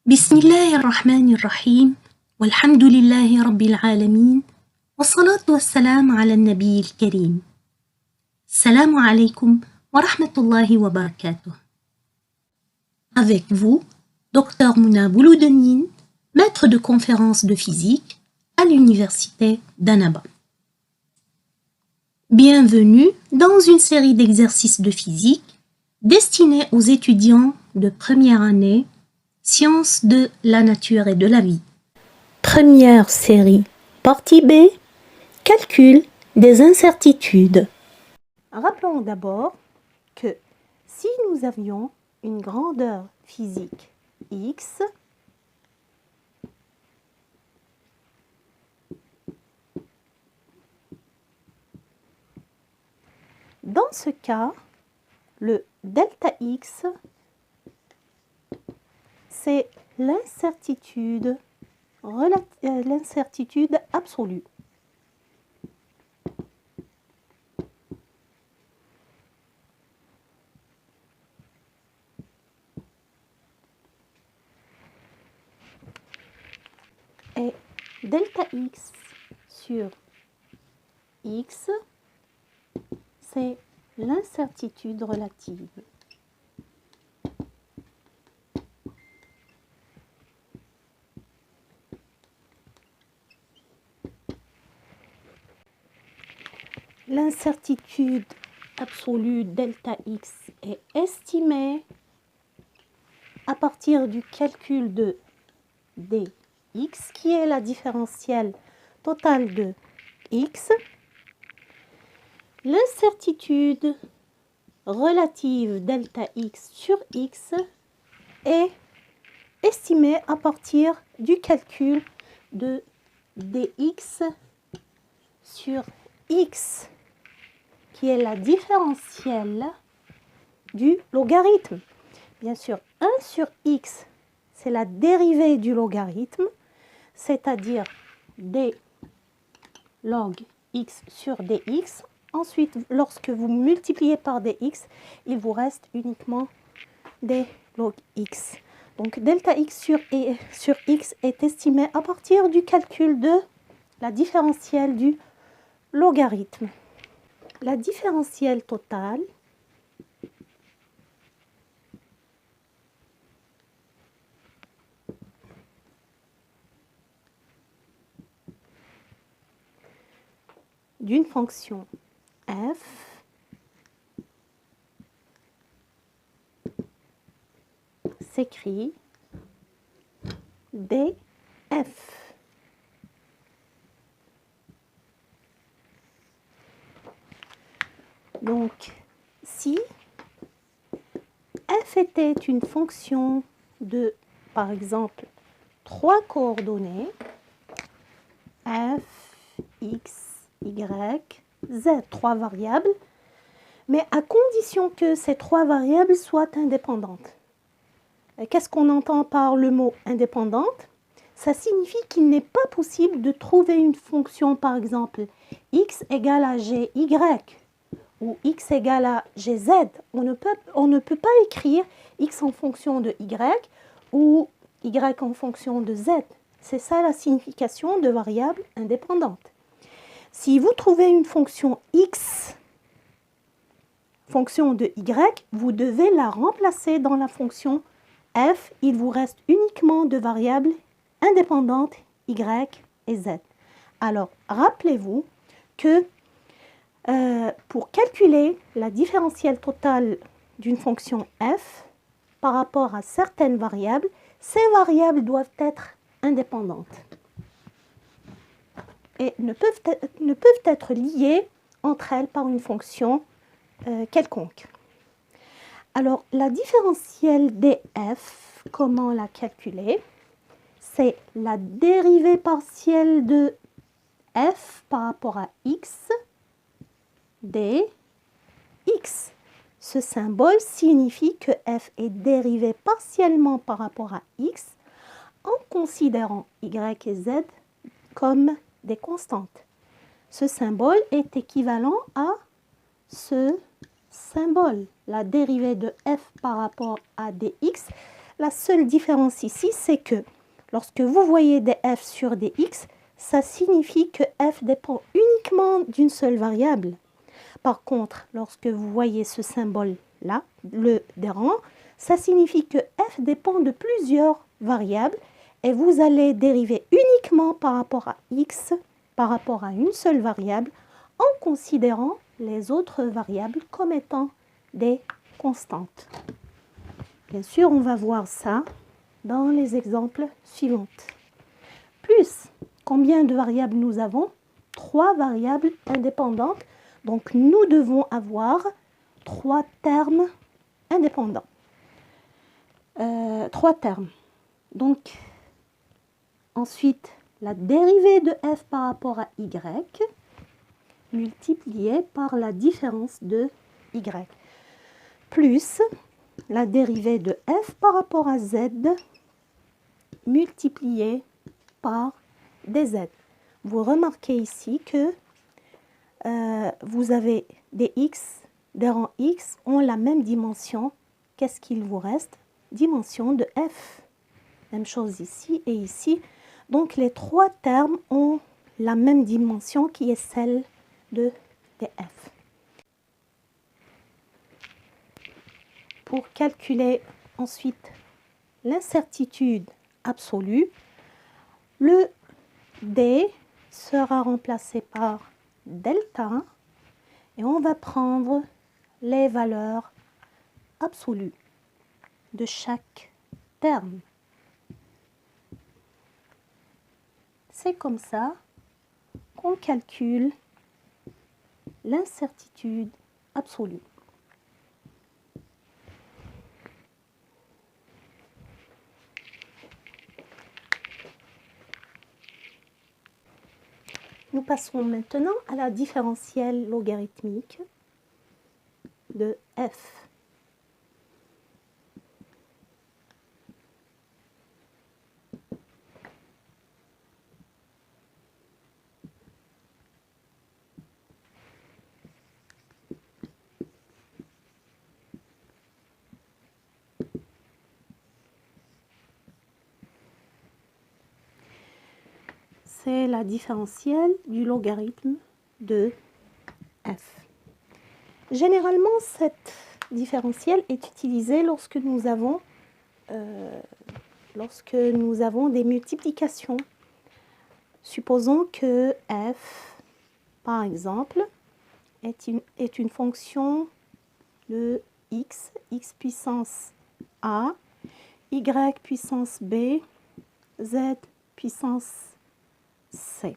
بسم الله الرحمن الرحيم والحمد لله رب العالمين والصلاة والسلام على النبي الكريم. السلام عليكم ورحمة الله وبركاته. Avec vous, Dr Mouna Bouloudenine, maître de conférence de physique à l'université d'Annaba. Bienvenue dans une série d'exercices de physique destinés aux étudiants de première année Sciences de la nature et de la vie. Première série, partie B, calcul des incertitudes. Rappelons d'abord que si nous avions une grandeur physique x, dans ce cas, le delta x, c'est l'incertitude absolue. Et delta x sur x, c'est l'incertitude relative. L'incertitude absolue delta x est estimée à partir du calcul de dx, qui est la différentielle totale de x. L'incertitude relative delta x sur x est estimée à partir du calcul de dx sur x, qui est la différentielle du logarithme. Bien sûr, 1 sur x, c'est la dérivée du logarithme, c'est-à-dire d log x sur dx. Ensuite, lorsque vous multipliez par dx, il vous reste uniquement d log x. Donc, delta x sur x est estimé à partir du calcul de la différentielle du logarithme. La différentielle totale d'une fonction f s'écrit df. Donc, si f était une fonction de, par exemple, 3 coordonnées, f, x, y, z, 3 variables, mais à condition que ces 3 variables soient indépendantes. Qu'est-ce qu'on entend par le mot indépendante? Ça signifie qu'il n'est pas possible de trouver une fonction, par exemple, x égale à gy, ou x égale à gz. On ne peut pas écrire x en fonction de y ou y en fonction de z. C'est ça la signification de variable indépendante. Si vous trouvez une fonction x, fonction de y, vous devez la remplacer dans la fonction f. Il vous reste uniquement deux variables indépendantes y et z. Alors, rappelez-vous que pour calculer la différentielle totale d'une fonction f par rapport à certaines variables, ces variables doivent être indépendantes et ne peuvent être liées entre elles par une fonction quelconque. Alors, la différentielle df, comment la calculer? C'est la dérivée partielle de f par rapport à x dx. Ce symbole signifie que f est dérivé partiellement par rapport à x en considérant y et z comme des constantes. Ce symbole est équivalent à ce symbole. La dérivée de f par rapport à dx La seule différence ici, c'est que lorsque vous voyez des f sur des x, ça signifie que f dépend uniquement d'une seule variable. Par contre, lorsque vous voyez ce symbole-là, le des rangs, ça signifie que f dépend de plusieurs variables et vous allez dériver uniquement par rapport à x, par rapport à une seule variable, en considérant les autres variables comme étant des constantes. Bien sûr, on va voir ça dans les exemples suivants. Plus, combien de variables nous avons? 3 variables indépendantes. Donc, nous devons avoir 3 termes indépendants. 3 termes. Donc, ensuite, la dérivée de f par rapport à y multipliée par la différence de y. Plus la dérivée de f par rapport à z multipliée par dz. Vous remarquez ici que vous avez des x, des rangs x ont la même dimension. Qu'est-ce qu'il vous reste? Dimension de f. Même chose ici et ici. Donc les 3 termes ont la même dimension qui est celle de df. Pour calculer ensuite l'incertitude absolue, le d sera remplacé par delta et on va prendre les valeurs absolues de chaque terme. C'est comme ça qu'on calcule l'incertitude absolue. Nous passons maintenant à la différentielle logarithmique de f. C'est la différentielle du logarithme de f. Généralement, cette différentielle est utilisée lorsque nous avons des multiplications. Supposons que f, par exemple, est une fonction de x puissance a, y puissance b, z puissance c.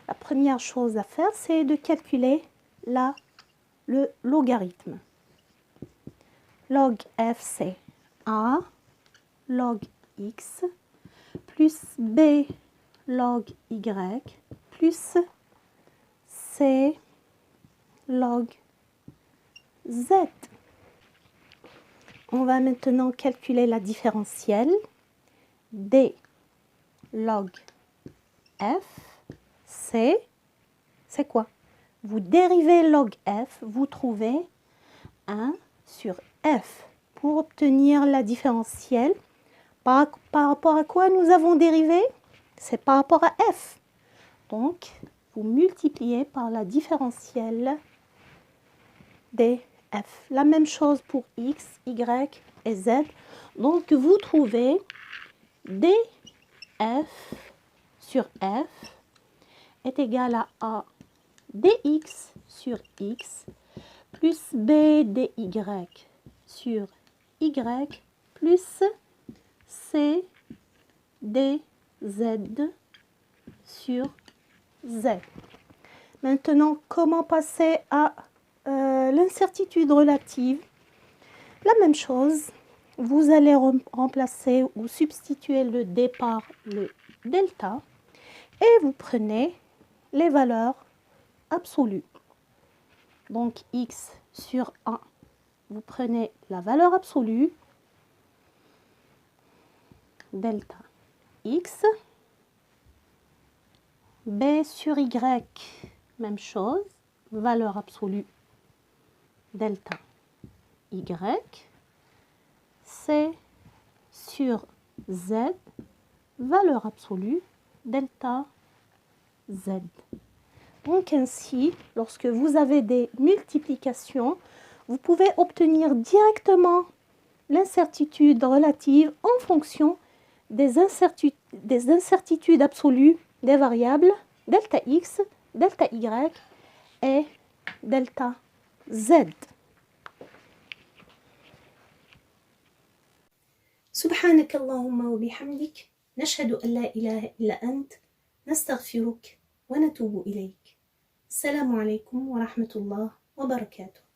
La première chose à faire, c'est de calculer le logarithme. Log f, c'est a log x plus b log y plus c log z. On va maintenant calculer la différentielle. D log f, c'est quoi? Vous dérivez log f, vous trouvez 1 sur f. Pour obtenir la différentielle, par rapport à quoi nous avons dérivé? C'est par rapport à f. Donc, vous multipliez par la différentielle df. La même chose pour x, y et z. Donc, vous trouvez df sur f est égal à a dx sur x plus b dy sur y plus c dz sur z. Maintenant, comment passer à l'incertitude relative? La même chose, vous allez remplacer ou substituer le d par le delta et vous prenez les valeurs absolues. Donc x sur 1, vous prenez la valeur absolue, delta x, b sur y, même chose, valeur absolue, delta y, c sur Z, valeur absolue, delta Z. Donc ainsi, lorsque vous avez des multiplications, vous pouvez obtenir directement l'incertitude relative en fonction des incertitudes absolues des variables delta X, delta Y et delta Z. سبحانك اللهم وبحمدك نشهد أن لا إله إلا أنت نستغفرك ونتوب إليك. السلام عليكم ورحمة الله وبركاته.